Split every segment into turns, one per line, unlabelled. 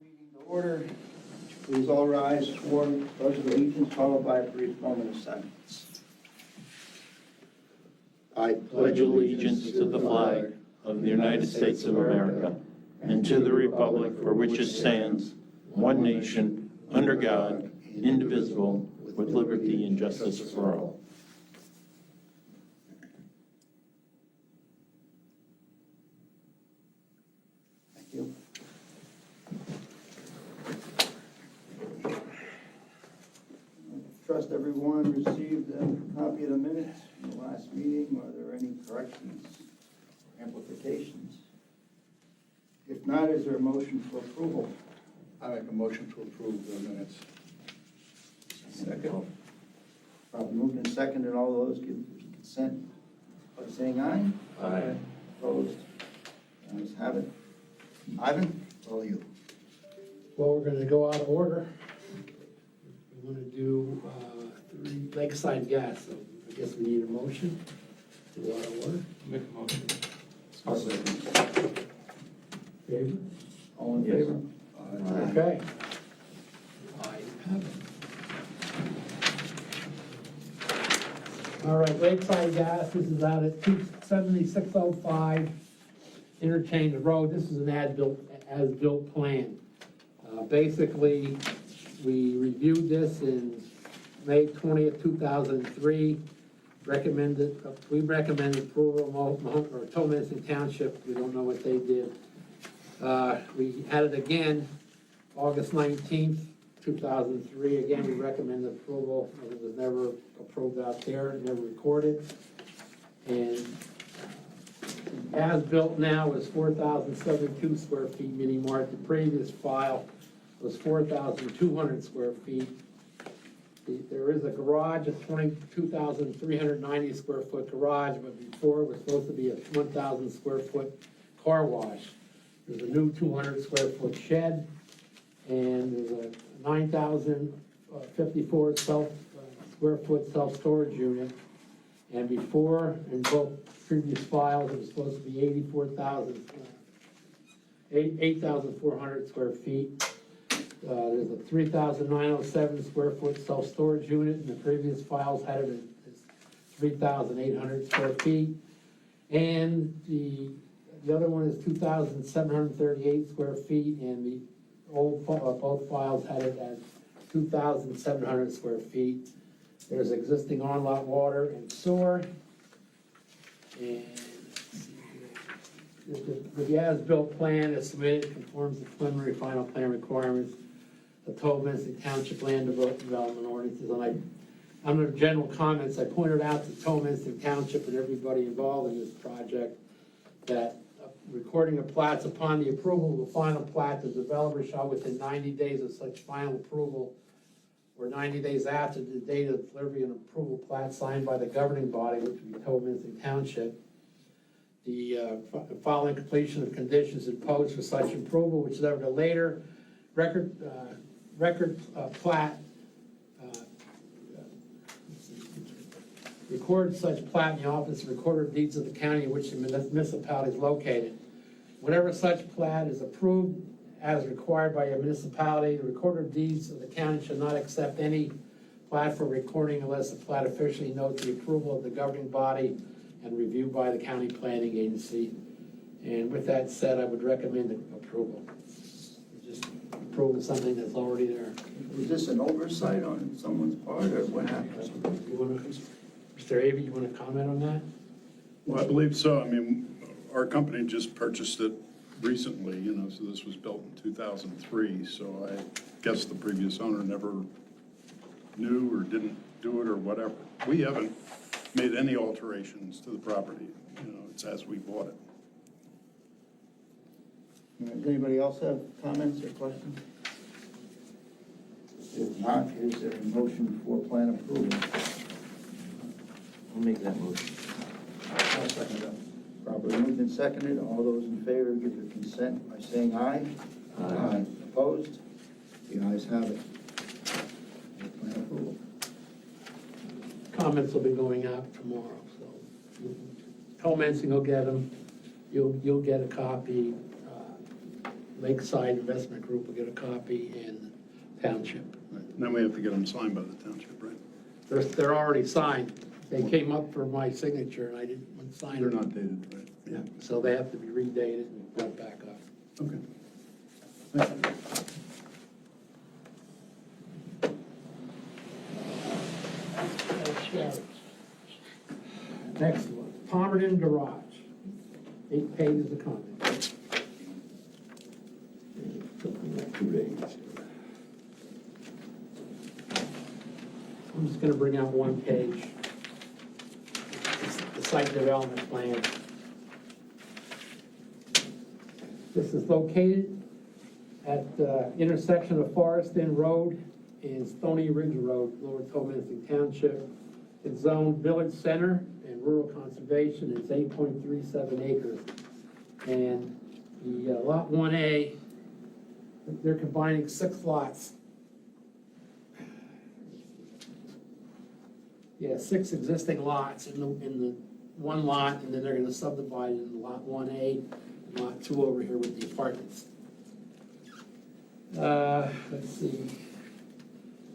Meeting to order. Please all rise for pledge of allegiance, followed by a brief moment of silence.
I pledge allegiance to the flag of the United States of America and to the republic for which it stands, one nation, under God, indivisible, with liberty and justice for all.
Thank you. Trust everyone received a copy of the minutes from the last meeting. Are there any corrections or amplifications? If not, is there a motion for approval?
I make a motion to approve the minutes.
Second. Probably moved and seconded. All those give consent by saying aye.
Aye.
Opposed? Ayes have it. Ivan, all you.
Well, we're going to go out of order. We want to do Lakeside Gas, so I guess we need a motion to go out of order.
Make a motion.
I'll second.
Favor?
All in favor?
Okay. I have it. All right, Lakeside Gas, this is out at 27605 Interchange Road. This is an as-built plan. Basically, we reviewed this in May 20th, 2003. We recommended approval or Tolminson Township. We don't know what they did. We had it again August 19th, 2003. Again, we recommended approval. It was never approved out there, never recorded. And as built now is 4,072 square feet, meaning more. The previous file was 4,200 square feet. There is a garage, a 22,390 square foot garage, but before it was supposed to be a 1,000 square foot car wash. There's a new 200 square foot shed, and there's a 9,054 square foot self-storage unit. And before, in both previous files, it was supposed to be 8,400 square feet. There's a 3,907 square foot self-storage unit, and the previous files had it as 3,800 square feet. And the other one is 2,738 square feet, and the old both files had it as 2,700 square feet. There's existing on-lot water and sewer. And the as-built plan is submitted, conforms to preliminary final plan requirements of Tolminson Township Land Development Ordinances. And under general comments, I pointed out to Tolminson Township and everybody involved in this project that recording of plats upon the approval of the final plat, the developer shall within 90 days of such final approval or 90 days after the date of delivery and approval plat signed by the governing body, which would be Tolminson Township, the following completion of conditions imposed for such approval, which is ever the later record plat, record such plat in the office of recorder of deeds of the county in which the municipality is located. Whenever such plat is approved as required by a municipality, the recorder of deeds of the county shall not accept any plat for recording unless the plat officially notes the approval of the governing body and reviewed by the county planning agency. And with that said, I would recommend approval. Just approving something that's already there.
Was this an oversight on someone's part, or what happened?
Mr. Avey, you want to comment on that?
Well, I believe so. I mean, our company just purchased it recently, so this was built in 2003, so I guess the previous owner never knew or didn't do it or whatever. We haven't made any alterations to the property, it's as we bought it.
Does anybody else have comments or questions? If not, is there a motion for plan approval?
I'll make that motion.
I'll second that. Properly moved and seconded. All those in favor give their consent by saying aye.
Aye.
Opposed? The ayes have it. Plan approval.
Comments will be going out tomorrow, so Tolminson will get them. You'll get a copy. Lakeside Investment Group will get a copy, and Township.
Right. And then we have to get them signed by the township, right?
They're already signed. They came up for my signature, and I didn't sign
They're
them.
not dated, right?
Yeah, so they have to be redated and brought back up.
Okay. Thank you.
Next one, Palmerton Garage, 8 pages of comment. I'm just gonna bring out one page. It's the site development plan. This is located at the intersection of Forest Inn Road and Stony Ridge Road, Lower Tomency Township. It's zoned village center and rural conservation. It's 8.37 acres. And the lot 1A, they're combining 6 lots. Yeah, 6 existing lots in the one lot, and then they're gonna subdivide it into lot 1A, and lot 2 over here with the apartments. Let's see.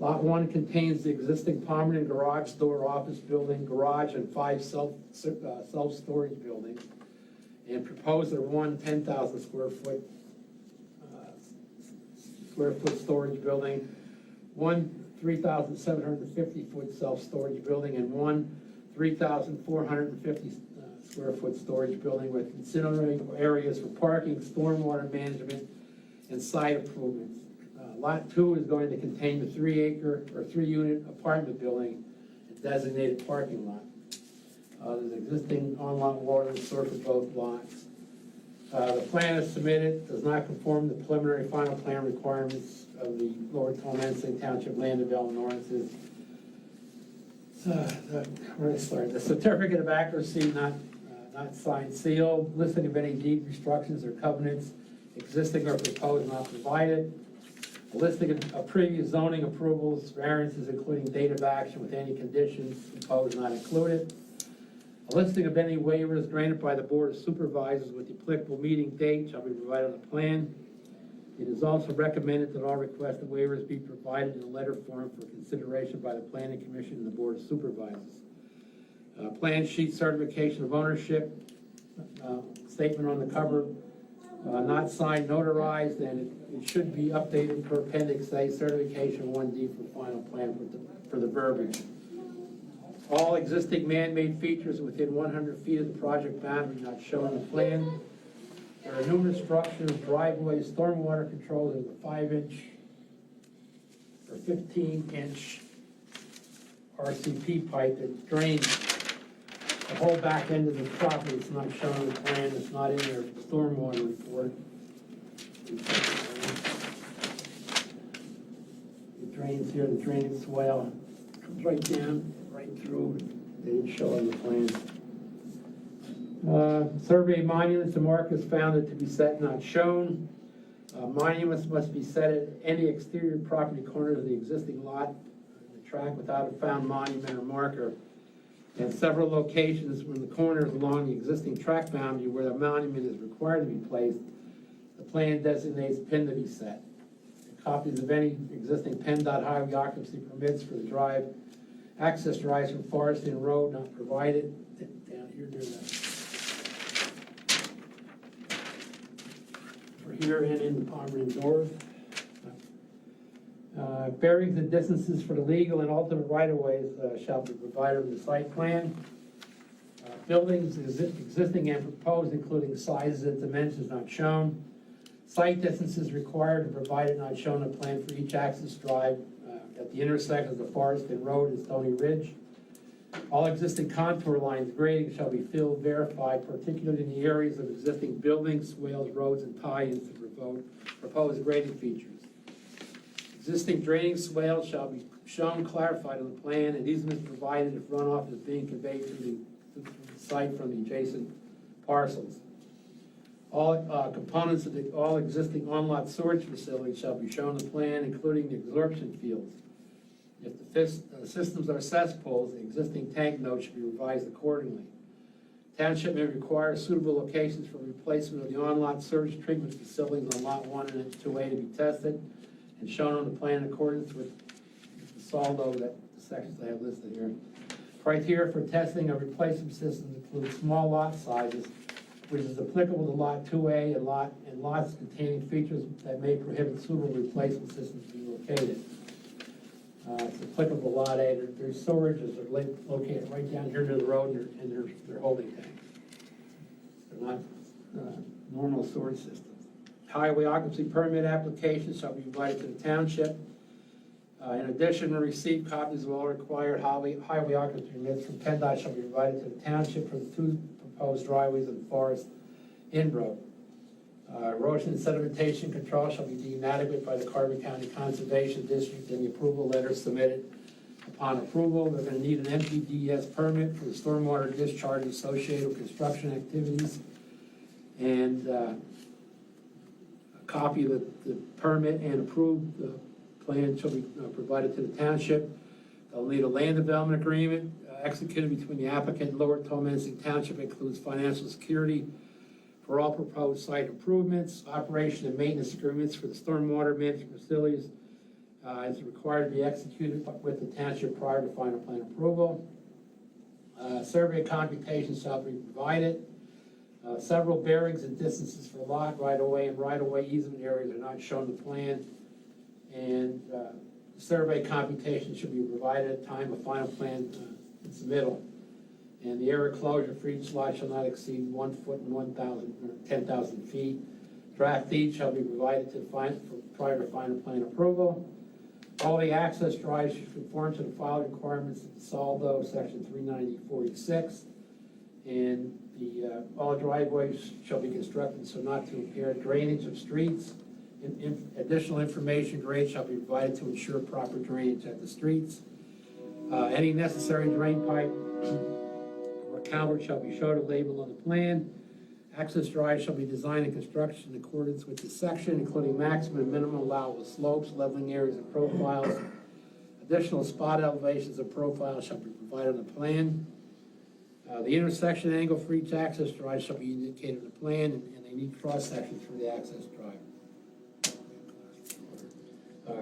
Lot 1 contains the existing Palmerton garage door, office building, garage, and 5 self-storage buildings. And propose their one 10,000 square foot storage building, one 3,750 foot self-storage building, and one 3,450 square foot storage building with considerable areas for parking, stormwater management, and site improvements. Lot 2 is going to contain the 3-unit apartment building and designated parking lot. There's existing on-lot water and sewer for both lots. The plan is submitted, does not conform to the preliminary final plan requirements of the Lower Tomency Township Land Development Ordinances. Where do I start? The certificate of accuracy not signed, sealed. Listing of any deed restrictions or covenants existing or proposed not provided. A listing of previous zoning approvals, variances including date of action with any conditions imposed not included. A listing of any waivers granted by the Board of Supervisors with the applicable meeting date shall be provided on the plan. It is also recommended that all requested waivers be provided in a letter form for consideration by the Planning Commission and the Board of Supervisors. Plan sheet certification of ownership, statement on the cover, not signed, notarized, and it should be updated per Appendix A, certification 1D for final plan for the verbiage. All existing man-made features within 100 feet of the project boundary not shown on the plan. There are numerous structures, driveways, stormwater control. There's a 5-inch or 15-inch RCP pipe that drains the whole back end of the property. It's not shown on the plan. It's not in their stormwater report. It drains here, the drainage swale comes right down, right through. They didn't show on the plan. Survey monuments and markers found it to be set not shown. Monuments must be set at any exterior property corners of the existing lot, the track without a found monument or marker. And several locations in the corners along the existing track boundary where the monument is required to be placed, the plan designates pin to be set. Copies of any existing PennDOT highway occupancy permits for the drive, access drives from Forest Inn Road not provided. Down here near that. For here and in the Palmerton doors. Bearings and distances for the legal and ultimate right-of-ways shall be provided in the site plan. Buildings existing and proposed, including sizes and dimensions not shown. Site distances required and provided not shown on the plan for each access drive at the intersection of the Forest Inn Road and Stony Ridge. All existing contour lines grading shall be filled, verified, particularly in the areas of existing buildings, swales, roads, and tie-ins to proposed grading features. Existing draining swales shall be shown, clarified on the plan, and easements provided if runoff is being conveyed to the site from the adjacent parcels. All components of all existing on-lot storage facilities shall be shown on the plan, including the absorption fields. If the systems are cesspools, the existing tank note should be revised accordingly. Township may require suitable locations for replacement of the on-lot sewage treatment facilities on Lot 1 and 2A to be tested and shown on the plan in accordance with the saldo that the sections I have listed here. Criteria for testing of replacement systems include small lot sizes, which is applicable to Lot 2A and lots containing features that may prohibit suitable replacement systems to be located. It's applicable to Lot A. Their storages are located right down here near the road, and they're holding tanks. They're not normal storage systems. Highway occupancy permit applications shall be provided to the township. In addition, to receive copies of all required highway occupancy permits from PennDOT shall be provided to the township for the 2 proposed driveways in Forest Inroad. Erosion and sedimentation control shall be deemed adequate by the Carbon County Conservation District, and the approval letter submitted. Upon approval, they're going to need an MPDES permit for the stormwater discharge associated with construction activities, and a copy of the permit and approved plan shall be provided to the township. They'll need a land development agreement executed between the applicant and Lower Tolmancy Township. Includes financial security for all proposed site improvements, operation and maintenance agreements for the stormwater management facilities is required to be executed with the township prior to final plan approval. Survey computations shall be provided. Several bearings and distances for lot right-of-way and right-of-way easement areas are not shown in the plan, and survey computation should be provided at time of final plan submittal. And the area closure for each lot shall not exceed 1 foot and 10,000 feet. Draft deed shall be provided to prior to final plan approval. All the access drives should conform to the following requirements of the SALDO, section 390-46. And all driveways shall be constructed so not to impair drainage of streets. Additional information, grade shall be provided to ensure proper drainage at the streets. Any necessary drain pipe or culvert shall be shown and labeled on the plan. Access drives shall be designed and constructed in accordance with the section, including maximum and minimum allowable slopes, leveling areas, and profiles. Additional spot elevations and profiles shall be provided on the plan. The intersection angle for each access drive shall be indicated in the plan, and they need cross sections for the access drive.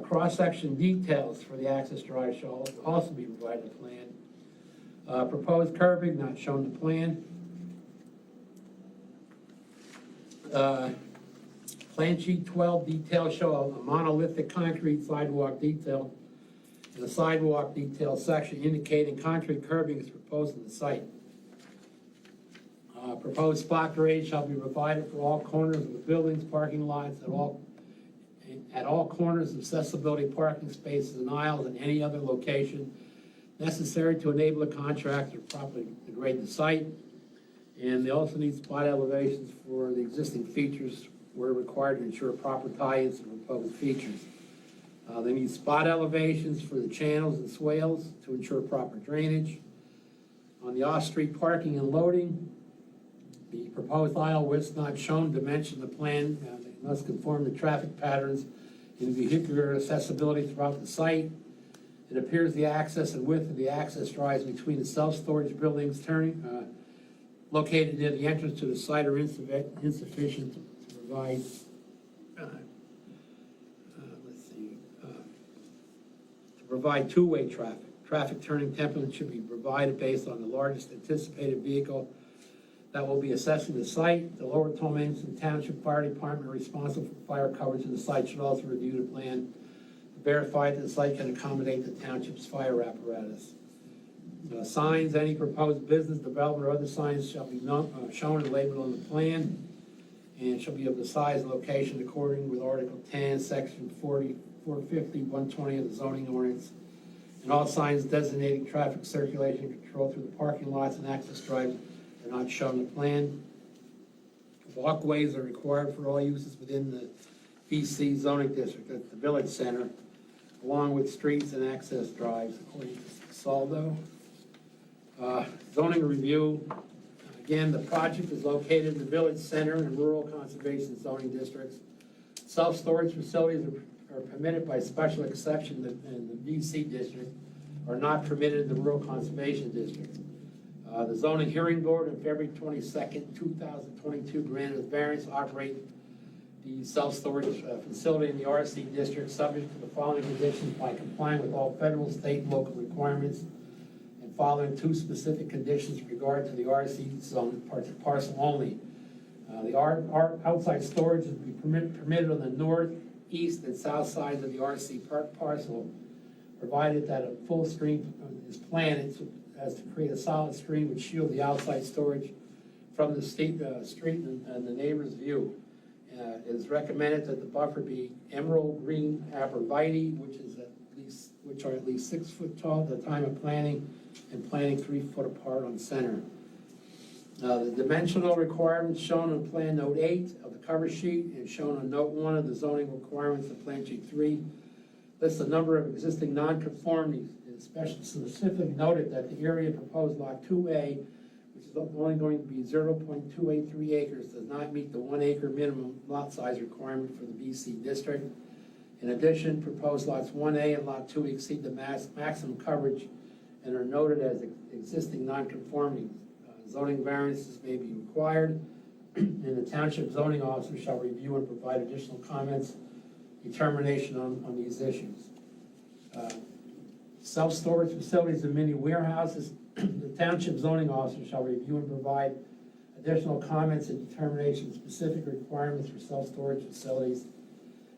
Cross-section details for the access drive shall also be provided in the plan. Proposed curbing not shown in the plan. Plan sheet 12 details show a monolithic concrete sidewalk detail and a sidewalk detail section indicating concrete curbing is proposed in the site. Proposed spot grade shall be provided for all corners of the buildings, parking lots, at all corners of accessibility parking spaces and aisles, and any other location necessary to enable a contractor to properly grade the site. And they also need spot elevations for the existing features where required to ensure proper tie-ins to proposed features. They need spot elevations for the channels and swales to ensure proper drainage. On the off-street parking and loading, the proposed aisle widths not shown dimension the plan. They must conform to traffic patterns in vehicular accessibility throughout the site. It appears the access and width of the access drives between the self-storage buildings located near the entrance to the site are insufficient to provide provide two-way traffic. Traffic turning template should be provided based on the largest anticipated vehicle that will be assessing the site. The Lower Tolmancy Township Fire Department responsible for fire coverage of the site should also review the plan to verify that the site can accommodate the township's fire apparatus. Signs, any proposed business development or other signs shall be shown and labeled on the plan, and shall be of the size and location according with Article 10, Section 40, 450, 120 of the zoning ordinance. And all signs designating traffic circulation control through the parking lots and access drives are not shown in the plan. Walkways are required for all uses within the BC zoning district at the village center, along with streets and access drives according to Saldo. Zoning review. Again, the project is located in the village center and rural conservation zoning districts. Self-storage facilities are permitted by special exception in the BC district, are not permitted in the rural conservation district. The zoning hearing board on February 22nd, 2022 granted a variance to operate the self-storage facility in the RC district, subject to the following conditions by complying with all federal, state, and local requirements, and following two specific conditions with regard to the RC zone parcel only. The outside storage is to be permitted on the north, east, and south sides of the RC parcel, provided that a full screen is planted as to create a solid screen which shield the outside storage from the street and the neighbor's view. It is recommended that the buffer be emerald green arborvitae, which are at least 6 foot tall at the time of planting, and planting 3 foot apart on center. The dimensional requirements shown on Plan Note 8 of the cover sheet and shown on Note 1 of the zoning requirements of Plan Sheet 3 lists a number of existing nonconformities. It specifically noted that the area proposed Lot 2A, which is only going to be 0.283 acres, does not meet the 1 acre minimum lot size requirement for the BC district. In addition, proposed lots 1A and Lot 2 exceed the maximum coverage and are noted as existing nonconformities. Zoning variances may be required, and the township zoning officer shall review and provide additional comments, determination on these issues. Self-storage facilities and mini warehouses, the township zoning officer shall review and provide additional comments and determination specific requirements for self-storage facilities.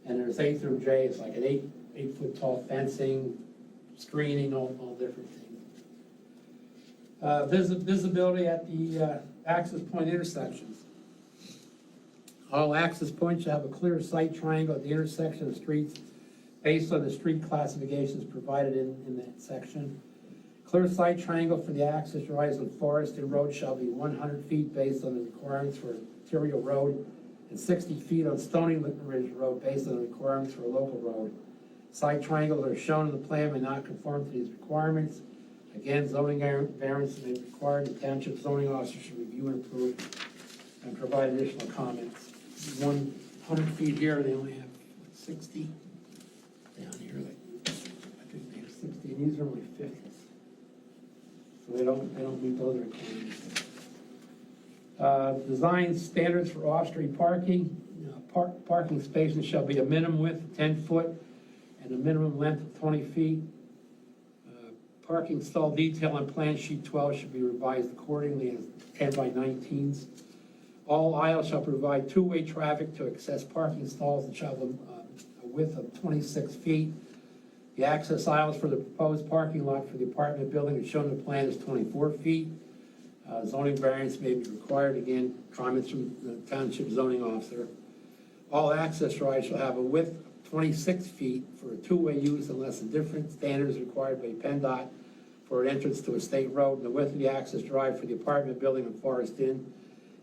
And there's A through J, it's like an 8 foot tall fencing, screening, all different things. Visibility at the access point intersections. All access points shall have a clear sight triangle at the intersection of streets based on the street classifications provided in that section. Clear sight triangle for the access drives on Forest and Road shall be 100 feet based on the requirements for Ontario Road and 60 feet on Stony Ridge Road based on the requirements for a local road. Sight triangles that are shown in the plan may not conform to these requirements. Again, zoning variance may be required. The township zoning officer should review and approve and provide additional comments. 100 feet here, they only have 60. Down here, I think they have 60, and these are only 50s. So they don't meet those requirements. Design standards for off-street parking. Parking spaces shall be a minimum width of 10 foot and a minimum length of 20 feet. Parking stall detail on Plan Sheet 12 should be revised accordingly as 10 by 19s. All aisles shall provide two-way traffic to access parking stalls and shall have a width of 26 feet. The access aisles for the proposed parking lot for the apartment building as shown in the plan is 24 feet. Zoning variance may be required. Again, comments from the township zoning officer. All access drives shall have a width of 26 feet for a two-way use unless a different standard is required by PennDOT for an entrance to a state road. And the width of the access drive for the apartment building on Forest Inn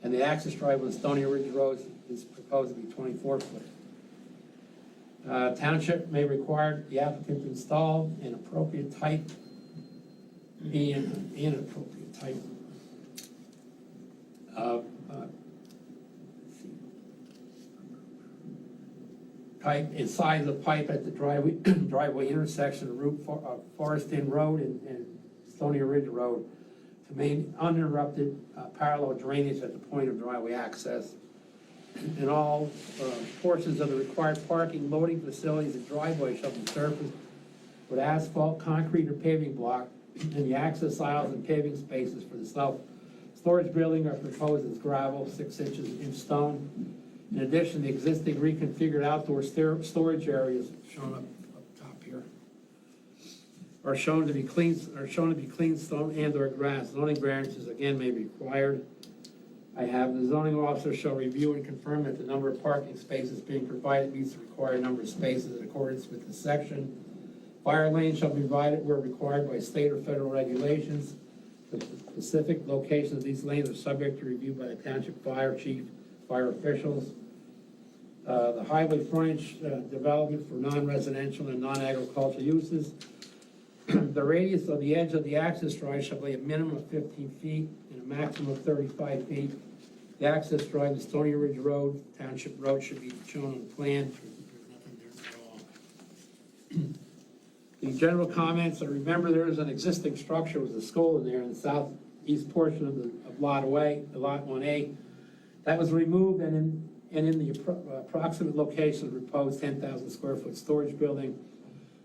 and the access drive on Stony Ridge Road is proposed to be 24 foot. Township may require the applicant to install an appropriate type type and size of pipe at the driveway intersection of Forest Inn Road and Stony Ridge Road to maintain uninterrupted parallel drainage at the point of driveway access. And all portions of the required parking, loading facilities, and driveways shall be surfaced with asphalt, concrete, or paving block, and the access aisles and paving spaces for the self-storage building are proposed as gravel, 6 inches in stone. In addition, the existing reconfigured outdoor storage areas shown up top here are shown to be clean stone and/or grass. Zoning variances again may be required. I have the zoning officer shall review and confirm that the number of parking spaces being provided meets the required number of spaces in accordance with the section. Fire lanes shall be provided where required by state or federal regulations. The specific locations of these lanes are subject to review by the township fire chief, fire officials. The highway frontage development for non-residential and non-agricultural uses. The radius of the edge of the access drive shall be a minimum of 15 feet and a maximum of 35 feet. The access drive to Stony Ridge Road, Township Road, should be shown on the plan. There's nothing there at all. The general comments, remember there is an existing structure with a school in there in the east portion of Lot 1A. That was removed, and in the approximate location of the proposed 10,000 square foot storage building,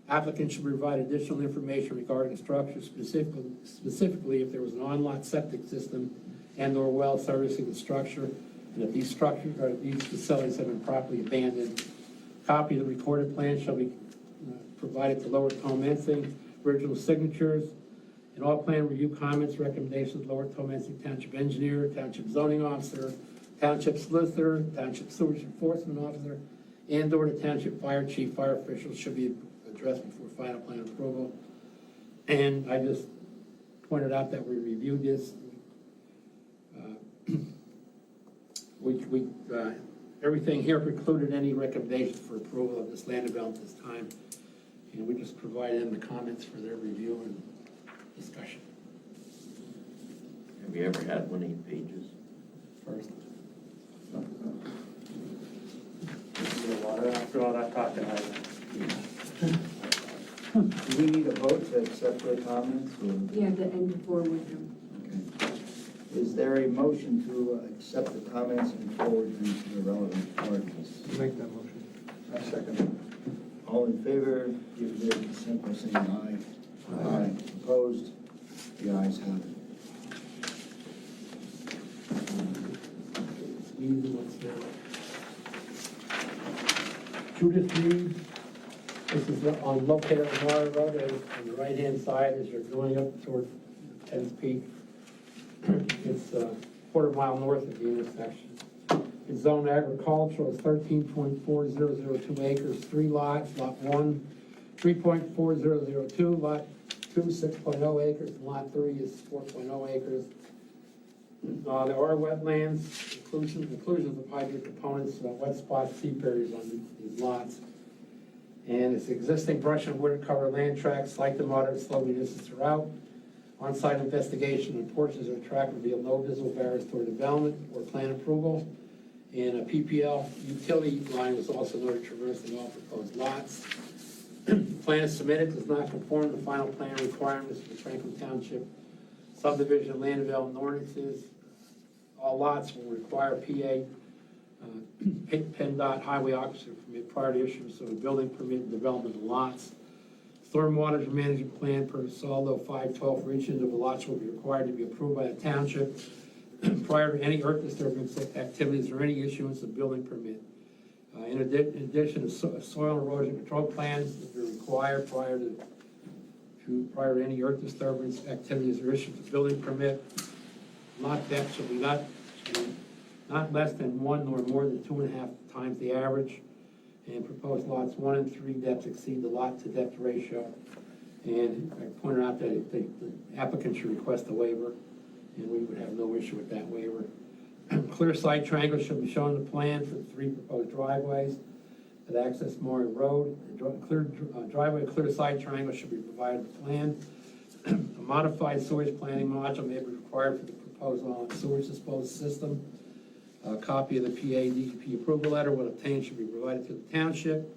applicant should provide additional information regarding the structure, specifically if there was an on-lot septic system and/or well servicing the structure, and if these structures or these facilities have been properly abandoned. Copy of the recorded plan shall be provided to Lower Tomensing, original signatures, and all plan review comments, recommendations, Lower Tomensing Township Engineer, Township Zoning Officer, Township Solicitor, Township Sewage Enforcement Officer, and/or the Township Fire Chief, fire officials should be addressed before final plan approval. And I just pointed out that we reviewed this. Everything here precluded any recommendation for approval of this land development this time. And we just provided them the comments for their review and discussion.
Have you ever had 1 8 pages?
First.
Water after all that talking,
Do we need a vote to accept their comments? Or?
Yeah, and forward them.
Okay. Is there a motion to accept the comments and forward them to the relevant parties?
Make that motion.
I second. All in favor, give their consent by saying aye. Aye. Opposed? The ayes have it.
Easy ones now. Judith Reed, this is located on Mara Road, on the right-hand side as you're going up toward 10th Peak. It's a quarter-mile north of the intersection. It's zoned agricultural, it's 13.4002 acres, 3 lots, lot 1, 3.4002, lot 2, 6.0 acres, and lot 3 is 4.0 acres. There are wetlands, inclusion of the hydric components, wet spots, seep areas on these lots. And it's existing brush and wood cover land tracks, slight to moderate sloping distance throughout. On-site investigation and portions of the track reveal no visible barriers toward development or plan approval. And a PPL utility line was also noted traversing all proposed lots. Plan is submitted, does not conform to the final plan requirements for the Franklin Township subdivision land development ordinances. All lots will require PA PennDOT highway occupancy permit prior to issuance of a building permit and development of lots. Stormwater management plan per Saldo 512 for each end of the lots will be required to be approved by the township prior to any earth disturbance activities or any issuance of building permit. In addition, soil erosion control plans will be required prior to any earth disturbance activities or issuance of building permit. Lot depth shall be not less than 1 nor more than 2.5 times the average. And proposed lots 1 and 3 depths exceed the lot to depth ratio. And I pointed out that the applicant should request a waiver, and we would have no issue with that waiver. Clear side triangles should be shown on the plan for the 3 proposed driveways that access Maury Road. Driveway clear side triangle should be provided with the plan. A modified sewage planning module may be required for the proposed all sewage disposal system. A copy of the PA/DEP approval letter when obtained should be provided to the township.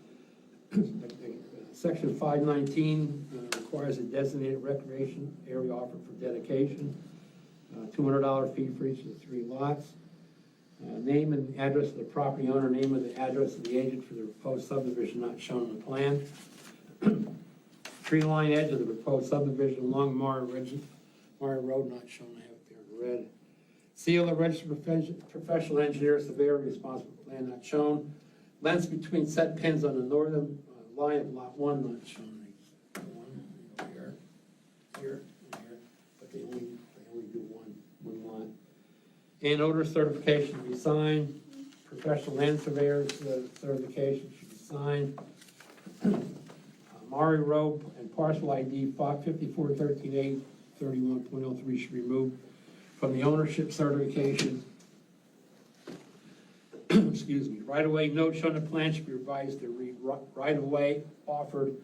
Section 519 requires a designated recreation area offered for dedication. $200 fee for each of the 3 lots. Name and address of the property owner, name of the address of the agent for the proposed subdivision not shown on the plan. Tree line edge of the proposed subdivision along Maury Road not shown, I have it there in red. Seal of registered professional engineer, surveyor responsible for plan not shown. Lengths between set pins on the northern line of lot 1 not shown. Here, and here, but they only do one lot. And odor certification to be signed. Professional land surveyor's certification should be signed. Maury Road and parcel ID 5413A 31.03 should be removed from the ownership certification. Excuse me. Right-of-way note shown on the plan should be revised to read right-of-way offered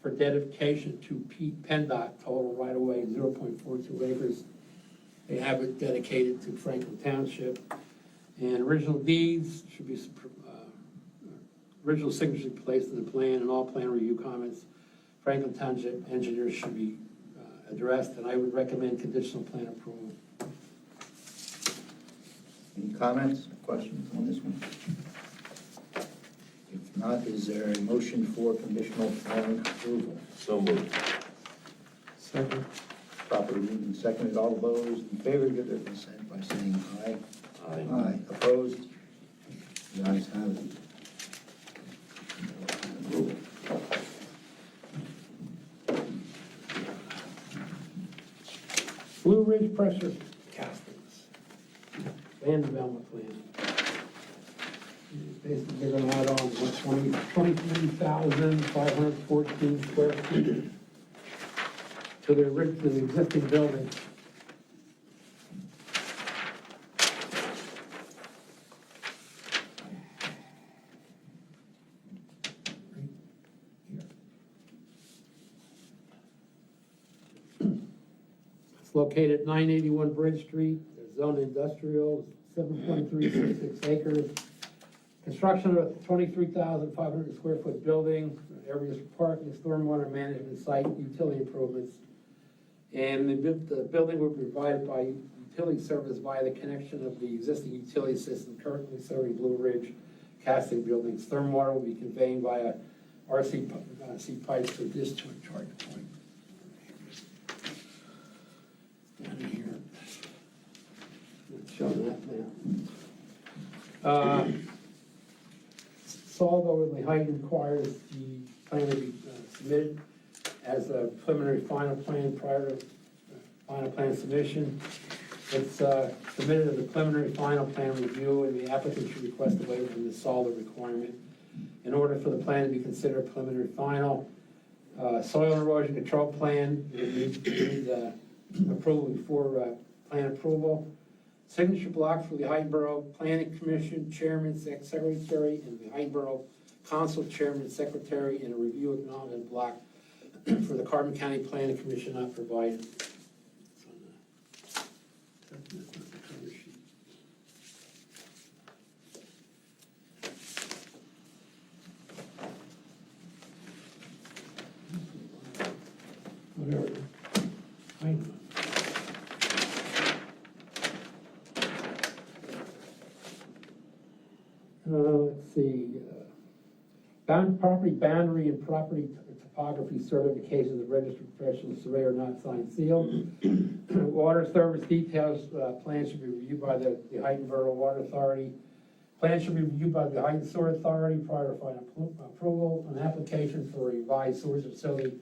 for dedication to PennDOT, total right-of-way 0.42 acres. They have it dedicated to Franklin Township. And original deeds should be, original signature placed in the plan, and all plan review comments, Franklin Township engineers should be addressed, and I would recommend conditional plan approval
comments, questions on this one? If not, is there a motion for conditional plan approval?
So moved.
Second.
Properly moved and seconded. All those in favor give their consent by saying aye. Aye. Opposed? The ayes have it. Approval.
Blue Ridge pressure castings, land development plan. Basically, they're gonna add on 23,514 square feet to the existing building. It's located at 981 Bridge Street, it's zoned industrial, 7.366 acres. Construction of a 23,500 square foot building, areas for parking, stormwater management, site, utility improvements. And the building will be provided by utility service via the connection of the existing utility system currently serving Blue Ridge casting buildings. Stormwater will be conveyed via RC pipes to discharge point. Down here. Let's show that now. Solved over the height requires the plan to be submitted as a preliminary final plan prior to final plan submission. It's submitted as a preliminary final plan review, and the applicant should request a waiver from the solid requirement. In order for the plan to be considered preliminary final, soil erosion control plan, you need approval before plan approval. Signature block for the Hyde Borough Planning Commission Chairman, Secretary, and the Hyde Borough Council Chairman, Secretary, and a review acknowledgement block for the Carbon County Planning Commission not provided. Whatever. Let's see, property boundary and property topography certification of the registered professional surveyor not signed sealed. Water service details, plans should be reviewed by the Heighton Borough Water Authority. Plans should be reviewed by the Heighton Sewer Authority prior to final approval. An application for a revised sewage facility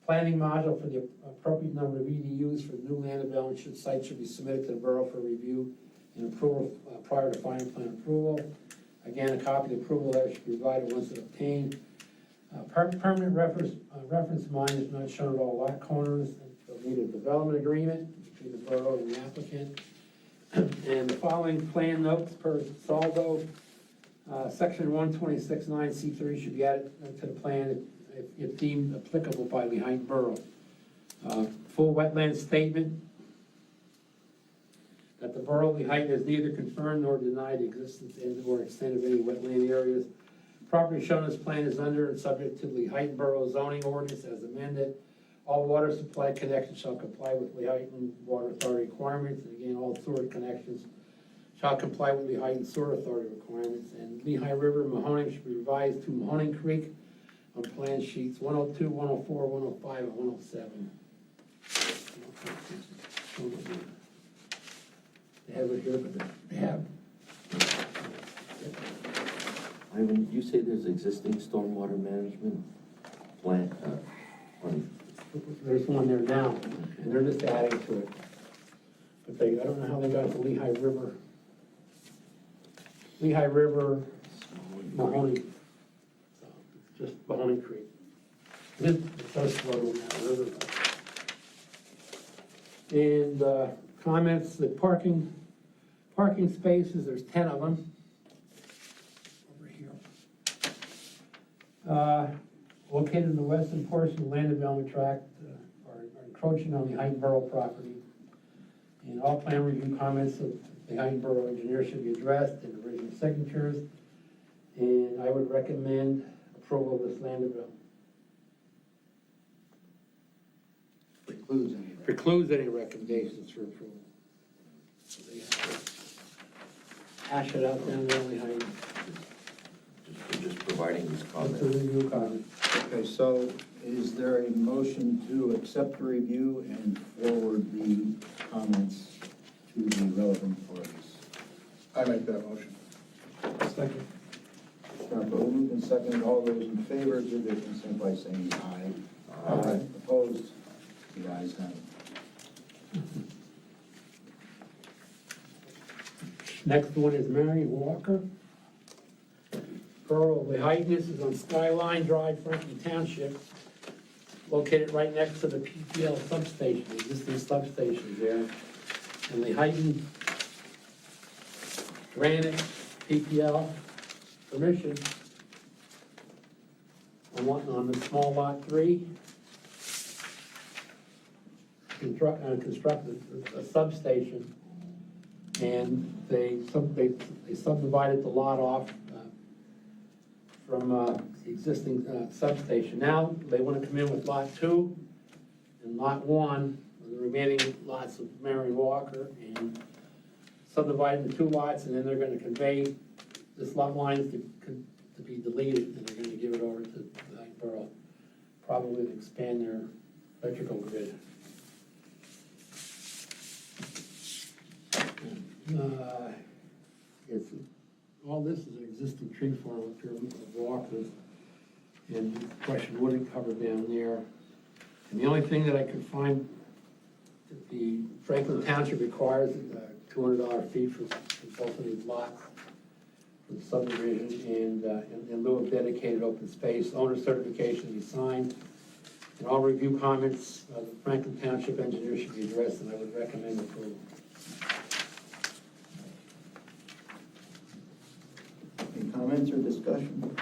planning module for the appropriate number of EDUs for the new land development site should be submitted to the borough for review and approval prior to final plan approval. Again, a copy of the approval letter should be provided once it's obtained. Permanent reference mine is not shown at all lot corners. They'll need a development agreement between the borough and the applicant. And the following plan notes per saldo, section 126.9C3 should be added to the plan if deemed applicable by the Heighton Borough. Full wetland statement that the borough of Heighton has neither confirmed nor denied the existence and or extent of any wetland areas. Property shown as plan is under and subject to the Heighton Borough zoning ordinance as amended. All water supply connections shall comply with the Heighton Water Authority requirements, and again, all sewer connections shall comply with the Heighton Sewer Authority requirements. And Lehigh River Mahoning should be revised to Mahoning Creek on plan sheets 102, 104, 105, and 107. They have it here, but they have.
Ivan, you say there's existing stormwater management plan, on,
There's one there now, and they're just adding to it. But I don't know how they got the Lehigh River. Lehigh River, Mahoney. So it's just Mahoney Creek. It does flow in that river. And comments, the parking spaces, there's 10 of them. Over here. Located in the western portion of the land development tract, are encroaching on the Heighton Borough property. And all plan review comments of the Heighton Borough engineer should be addressed in the original signatures. And I would recommend approval of this land development.
Precludes any.
Precludes any recommendations for approval. So they have hash it out then, really, how you,
We're just providing these
what's the
comments.
review comment?
Okay, so is there a motion to accept the review and forward the comments to the relevant parties?
I make that motion.
Second.
Properly moved and seconded. All those in favor give their consent by saying aye.
Aye.
Opposed? The ayes have it.
Next one is Mary Walker. Borough of Lehighton, this is on Skyline Drive, Franklin Township, located right next to the PPL substation, the existing substations there. And Lehighton granted PPL permission on the small lot 3, construct a substation. And they subdivided the lot off from the existing substation. Now, they want to come in with lot 2 and lot 1, the remaining lots of Mary Walker, and subdivide into 2 lots, and then they're going to convey this lot line to be deleted, and they're going to give it over to the borough, probably to expand their electrical grid. All this is an existing tree farm up here of Walker's, and the question wouldn't cover down there. And the only thing that I could find that the Franklin Township requires is a $200 fee for both of these lots for the subdivision, and in lieu of dedicated open space, owner certification to be signed. And all review comments, the Franklin Township engineer should be addressed, and I would recommend approval.
Any comments or discussion?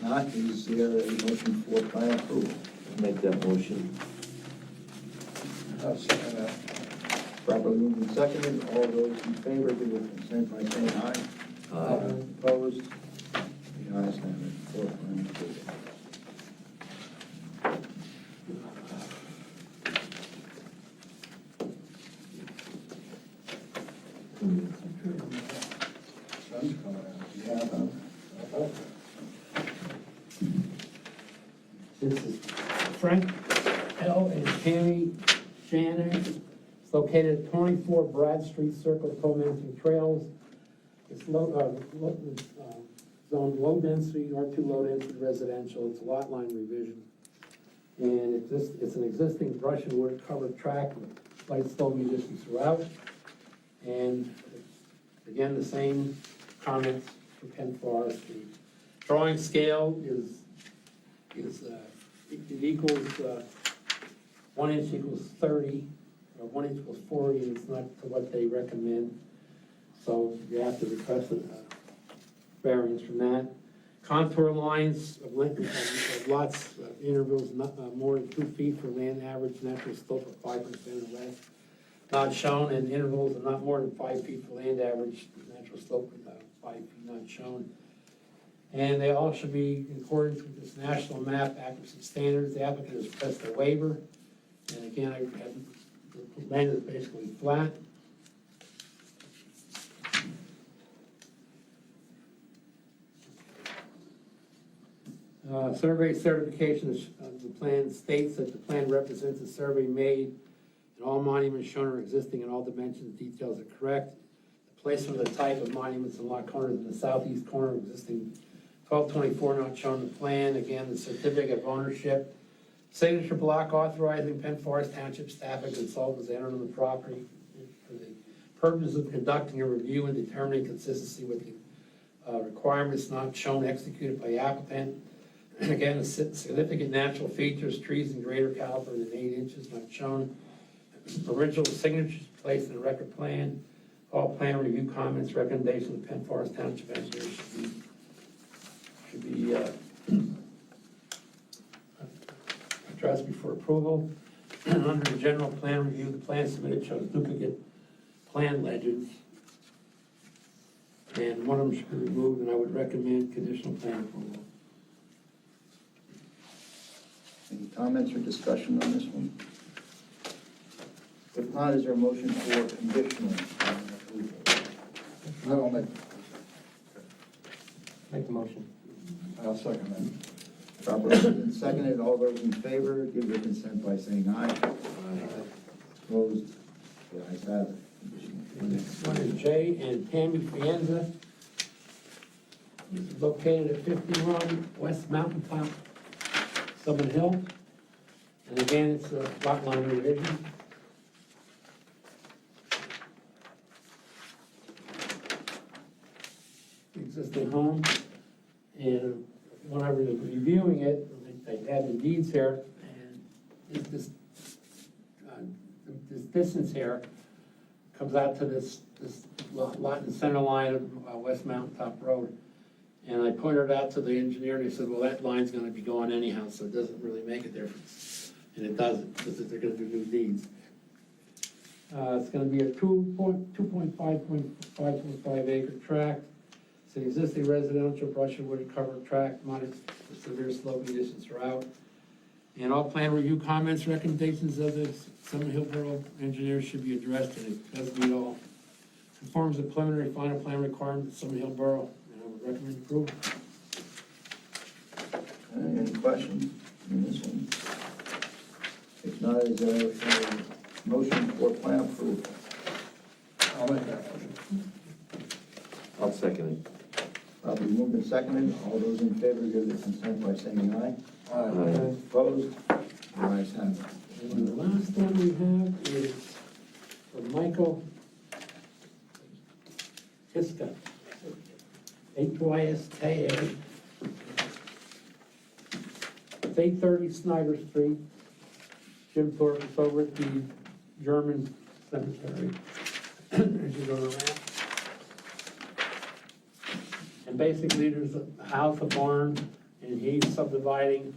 Not, is there a motion for plan approval?
Make that motion.
I'll second that. Properly moved and seconded. All those in favor give their consent by saying aye.
Aye.
Opposed? The ayes have it. For plan approval. Sun's coming out. Yeah.
This is Frank L. and Tammy Shannon. It's located at 24 Brad Street Circle, Comanche Trails. It's zoned low density, R2 low density residential. It's a lot line revision. And it's an existing brush and wood covered track with slight slope conditions throughout. And again, the same comments for Penn Forest. The drawing scale is it equals 1 inch equals 30, or 1 inch equals 40, and it's not to what they recommend. So you have to request a variance from that. Contour lines of length of lots, intervals not more than 2 feet for land average natural slope of 5% or less. Not shown, and intervals of not more than 5 feet for land average natural slope of 5 feet not shown. And they all should be in accordance with this national map accuracy standards. The applicant has pressed a waiver. And again, the land is basically flat. Survey certification of the plan states that the plan represents a survey made and all monuments shown are existing in all dimensions, details are correct. The placement of the type of monuments in lot corners in the southeast corner of existing 1224 not shown in the plan. Again, the certificate of ownership, signature block authorizing Penn Forest Township staff and consultants to enter on the property for the purpose of conducting a review and determining consistency with the requirements not shown executed by the applicant. And again, significant natural features, trees in greater caliber than 8 inches not shown. Original signatures placed in the record plan. All plan review comments, recommendations of Penn Forest Township engineer should be addressed before approval. Under the general plan review, the plan submitted shows duplicate plan legends, and one of them should be removed, and I would recommend conditional plan approval.
Any comments or discussion on this one? If not, is there a motion for conditional plan approval? I'll make,
Make the motion.
I'll second that. Properly moved and seconded, all those in favor, give their consent by saying aye. Opposed? The ayes have it.
The next one is Jay and Tammy Fienza. This is located at 51 West Mountaintop, Summit Hill. And again, it's a lot line revision. Existing home, and when I was reviewing it, they had the deeds here, and this distance here comes out to this lot in the center line of West Mountaintop Road. And I pointed out to the engineer, and he said, well, that line's gonna be going anyhow, so it doesn't really make a difference. And it doesn't, because they're gonna do new deeds. It's gonna be a 2.5 acre tract. It's an existing residential brush and wood covered tract, monitored for severe slope conditions throughout. And all plan review comments, recommendations of the Summit Hill Borough engineers should be addressed, and it does meet all, conforms the preliminary final plan requirements of Summit Hill Borough, and I would recommend approval.
Any questions on this one? If not, is there a motion for plan approval? I'll make that motion.
I'll second it.
Probably moved and seconded. All those in favor give their consent by saying aye.
Aye.
Opposed? The ayes have it.
And the last one we have is from Michael Hiska, Hyska. It's 830 Snyder Street. Jim Thorpe is over at the German cemetery. As you go around. And basically, there's a house, a barn, and he's subdividing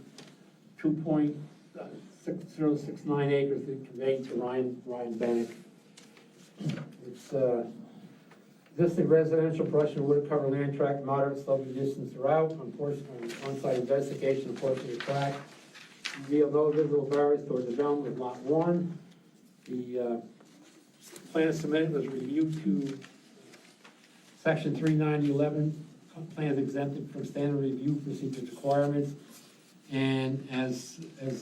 2.6069 acres to convey to Ryan Bennett. It's existing residential brush and wood cover land tract, moderate slope conditions throughout, on-site investigation, portion of the tract. Reveal no visible barriers toward development of lot 1. The plan submitted was reviewed to section 39011. Plans exempted from standard review procedures requirements, and as it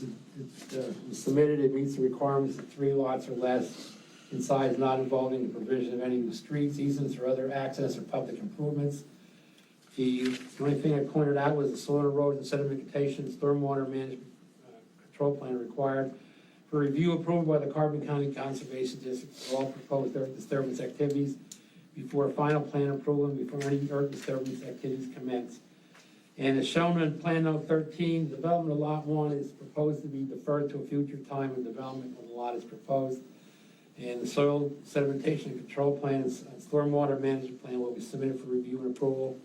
was submitted, it meets the requirements of 3 lots or less in size, not involving the provision of any new streets, easements, or other access or public improvements. The only thing I pointed out was the soil erosion, sedimentation, stormwater management control plan required for review approved by the Carbon County Conservation District for all proposed earth disturbance activities before final plan approval and before any earth disturbance activities commence. And as shown in Plan Note 13, development of Lot 1 is proposed to be deferred to a future time when development of the lot is proposed. And the soil sedimentation and control plan and stormwater management plan will be submitted for review and approval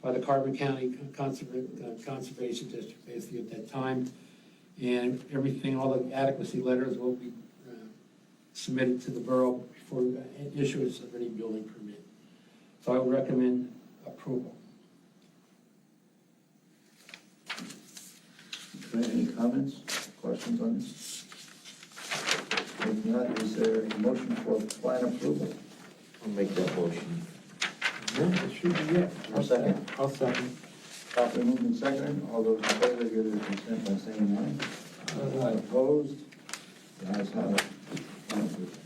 by the Carbon County Conservation District basically at that time. And everything, all the adequacy letters will be submitted to the borough before issuance of any building permit. So I would recommend approval.
Okay, any comments, questions on this? If not, is there a motion for plan approval?
I'll make that motion.
Yeah, that should be it.
I'll second.
I'll second.
Properly moved and seconded. All those in favor give their consent by saying aye. Opposed? The ayes have it. Plan approved.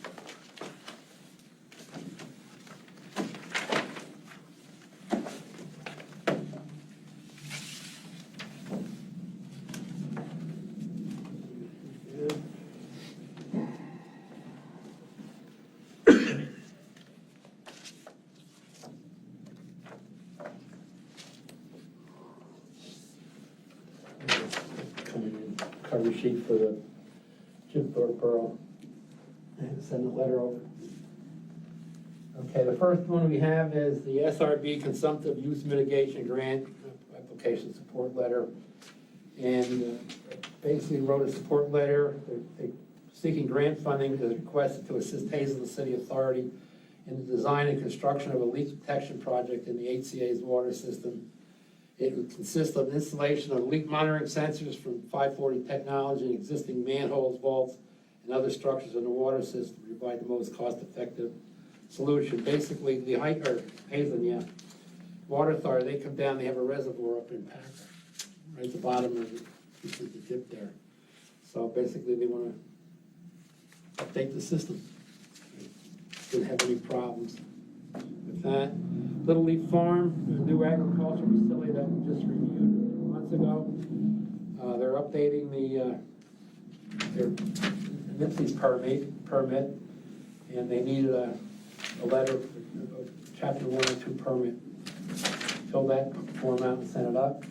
Coming in, cover sheet for the Jim Thorpe Borough, and send a letter over. Okay, the first one we have is the SRB Consumptive Use Mitigation Grant Application Support Letter. And basically wrote a support letter. They're seeking grant funding as requested to assist Hazelton City Authority in the design and construction of a leak detection project in the HCA's water system. It would consist of installation of leak monitoring sensors from 540 technology and existing manholes, vaults, and other structures in the water system to provide the most cost-effective solution. Basically, the Hazen, yeah. Water Authority, they come down, they have a reservoir up in Packer, right at the bottom of the dip there. So basically, they wanna update the system. Didn't have any problems with that. Little Leaf Farm, a new agriculture facility that we just reviewed months ago. They're updating their NIPSE's permit, and they needed a letter, a chapter 1 or 2 permit. Fill that form out and send it up.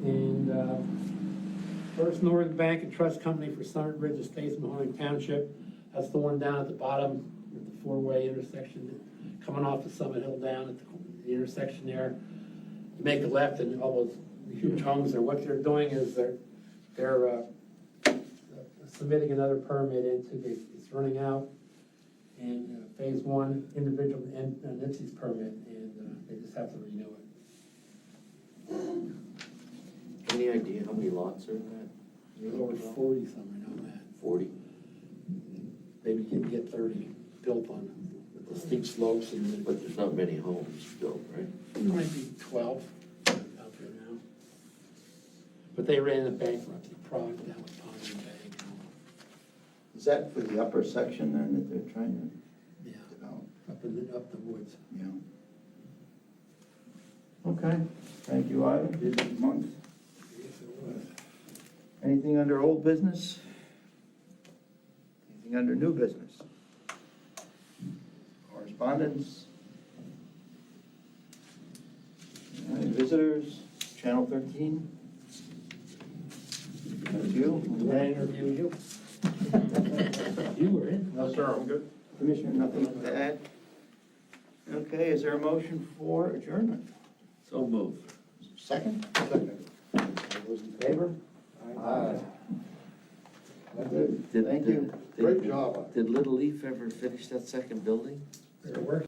And First Northern Bank and Trust Company for Summit Ridge Estates, Mahoning Township. That's the one down at the bottom with the 4-way intersection, coming off of Summit Hill down at the intersection there. You make a left and all those huge homes there. What they're doing is they're submitting another permit it's running out. And phase 1, individual and NIPSE's permit, and they just have to renew it.
Any idea how many lots are in that?
There's over 40 somewhere on that.
40?
Maybe you can get 30 built on with the steep slopes and
But there's not many homes built, right?
there might be 12 out there now. But they ran a bankruptcy product down with Pond and Bank.
Is that for the upper section then that they're trying to
Yeah,
develop?
up the woods.
Yeah. Okay, thank you, Ivan. Busy month.
Yes, it was.
Anything under old business? Anything under new business? Correspondence? All right, visitors, Channel 13? That's you?
Did I interview you? You were in.
No, sir, I'm good.
Commissioner, nothing to add? Okay, is there a motion for adjournment?
So move.
Second? Second. All those in favor? Aye. That's it. Thank you.
Great job. Did Little Leaf ever finish that second building?
Is it working?